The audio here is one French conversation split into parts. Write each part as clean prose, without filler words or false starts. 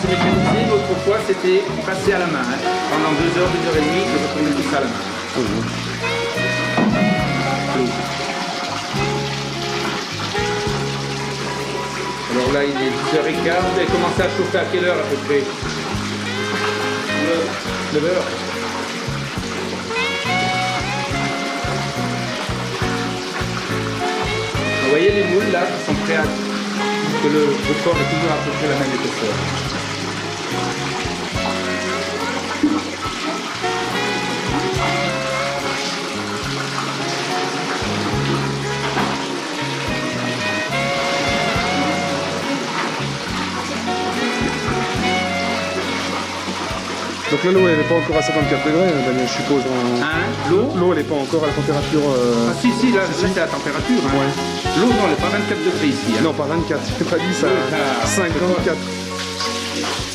tout mécanisé, l'autre fois c'était passé à la main. Hein. Pendant 2 heures, 2 heures et demie, je retournais tout ça à la main. Alors là, il est 10h15. Vous avez commencé à chauffer à quelle heure à peu près? 9 heures. Vous voyez les moules là qui sont prêts à... que le corps est toujours à peu près la même épaisseur. Donc là, l'eau, elle n'est pas encore à 54 degrés, Daniel, je suppose. Hein? L'eau? L'eau, elle n'est pas encore à la température... Ah si, là c'est la température. Hein. Ouais. L'eau, non, elle n'est pas 24 degrés ici. Hein. Non, pas 24, j'ai pas dit ça. 54.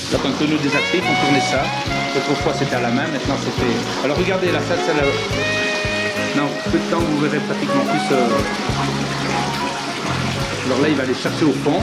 Quand un tonneau désactif, on tournait ça. Autrefois c'était à la main, maintenant c'est fait. Alors regardez là, ça là. Non, peu de temps vous verrez pratiquement plus. Alors là il va aller chercher au fond.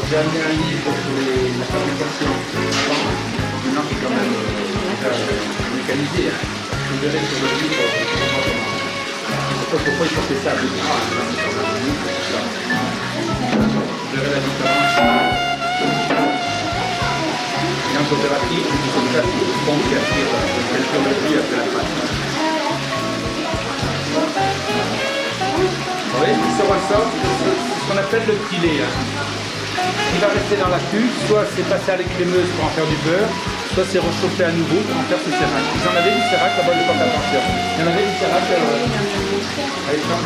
J'ai amené un livre sur la fabrication. Maintenant c'est quand même mécanisé. Hein. Vous verrez sur le livre pourquoi ils sortaient ça à 2 gras. Vous verrez la différence. Et en coopérative, c'est comme ça, c'est une pompe qui attire quelqu'un de lui après la pâte. Vous voyez, ce qui sort c'est ce qu'on appelle le filet. Hein. Il va rester dans la cuve, soit c'est passé à l'écrémeuse pour en faire du beurre, soit c'est réchauffé à nouveau pour en faire ce sérac. Ils en avaient du sérac là-bas, je porte attention. Il y en avait du sérac à l'écran.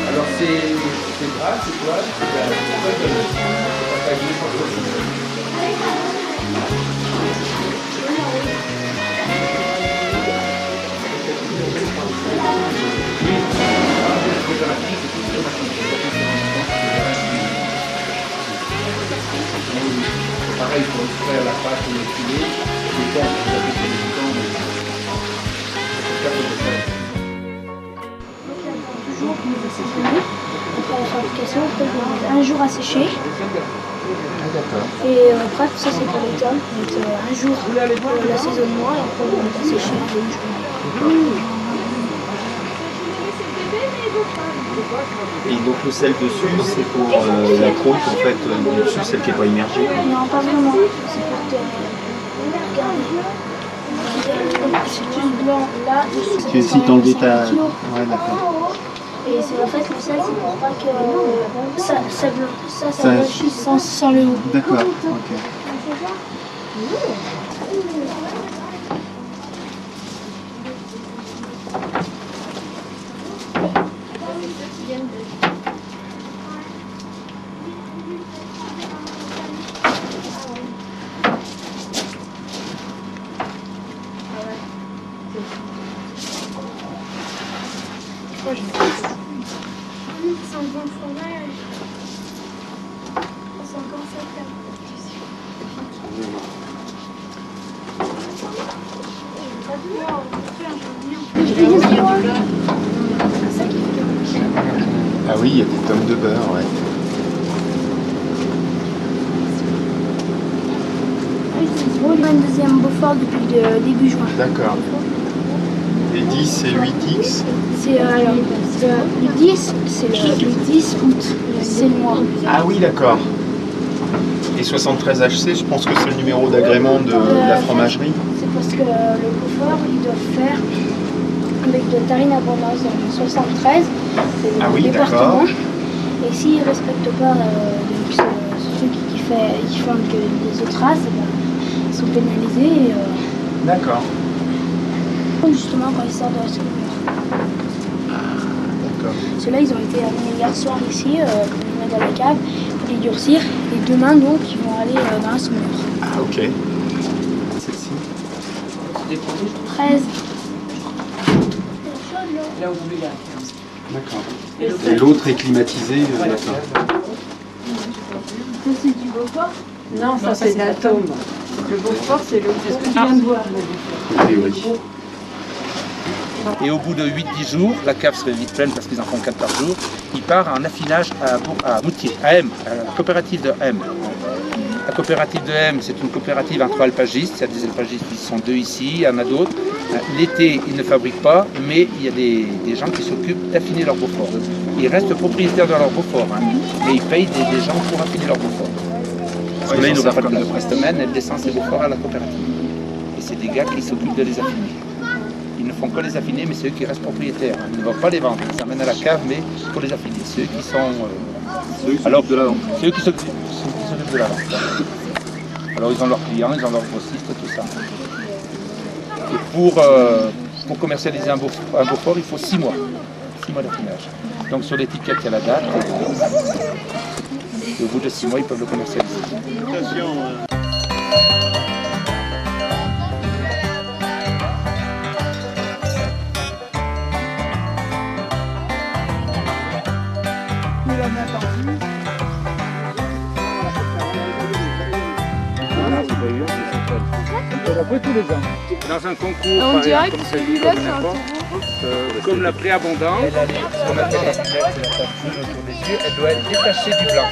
Alors c'est gras, c'est quoi? C'est la feuille de l'œuf. Ça va être pareil pour extraire la pâte et le filet, les temps, vous avez fait du temps, Pour la fabrication, un jour à sécher. Et après, ça c'est pour les tomes. Donc un jour l'assaisonnement et après on va sécher une journée. Et donc le sel dessus, c'est pour la croûte en fait, dessus, celle qui n'est pas immergée. Non, pas vraiment. C'est pour garder. C'est juste blanc là. Tu veux aussi t'enlever ta... Ouais, d'accord. Et c'est en fait le sel, c'est pour pas que ça blanchisse sans le haut. D'accord, ok. C'est un bon fromage. C'est encore ça. Ah oui, il y a des tonnes de beurre, ouais. On a un deuxième Beaufort depuis le début juin. D'accord. Et 10 et 8X? C'est le 10, c'est le 10 août, c'est le mois. Ah oui, d'accord. Et 73HC, je pense que c'est le numéro d'agrément de la fromagerie. C'est parce que le Beaufort, ils doivent faire avec de Tarine Abondance dans le 73, c'est le Ah oui, département. d'accord. Et s'ils ne respectent pas ce truc qui fait que les autres races, ils sont pénalisés. D'accord. Justement quand ils sortent de la seconde. D'accord. Ceux-là, ils ont été amenés hier soir ici, on les met dans la cave pour les durcir. Et demain, donc, ils vont aller dans la saumure. Ah ok. Celle-ci? 13. D'accord. Et l'autre est climatisé, d'accord. C'est du Beaufort. Non, ça c'est l'atome. Le Beaufort, c'est le ce que tu viens de voir. Oui, oui. Et au bout de 8-10 jours, la cave serait vite pleine parce qu'ils en font 4 par jour. Il part en affinage à Moutier, à M, à la coopérative de M. La coopérative de M, c'est une coopérative entre alpagistes. Il y a des alpagistes qui sont 2 ici, il y en a d'autres. L'été, ils ne fabriquent pas, mais il y a des gens qui s'occupent d'affiner leur Beaufort. Ils restent propriétaires de leur Beaufort, mais ils payent des gens pour affiner leur Beaufort. Parce que là, ils n'auront pas de place. La semaine, elle descend ses Beauforts à la coopérative. Et c'est des gars qui s'occupent de les affiner. Ils ne font que les affiner, mais c'est eux qui restent propriétaires. Ils ne vont pas les vendre, ils s'amènent à la cave, mais pour les affiner. C'est eux qui sont... alors, de la vente. C'est eux qui s'occupent de la vente. Alors ils ont leurs clients, ils ont leurs grossistes, tout ça. Et pour commercialiser un Beaufort, il faut 6 mois. 6 mois d'affinage. Donc sur l'étiquette, il y a la date. Et au bout de 6 mois, ils peuvent le commercialiser. Après tous les ans. Dans un concours, On dirait que comme celui-là, c'est un comme la préabondance, ce qu'on appelle la lunette, c'est la tache jaune autour des yeux, elle doit être détachée du blanc.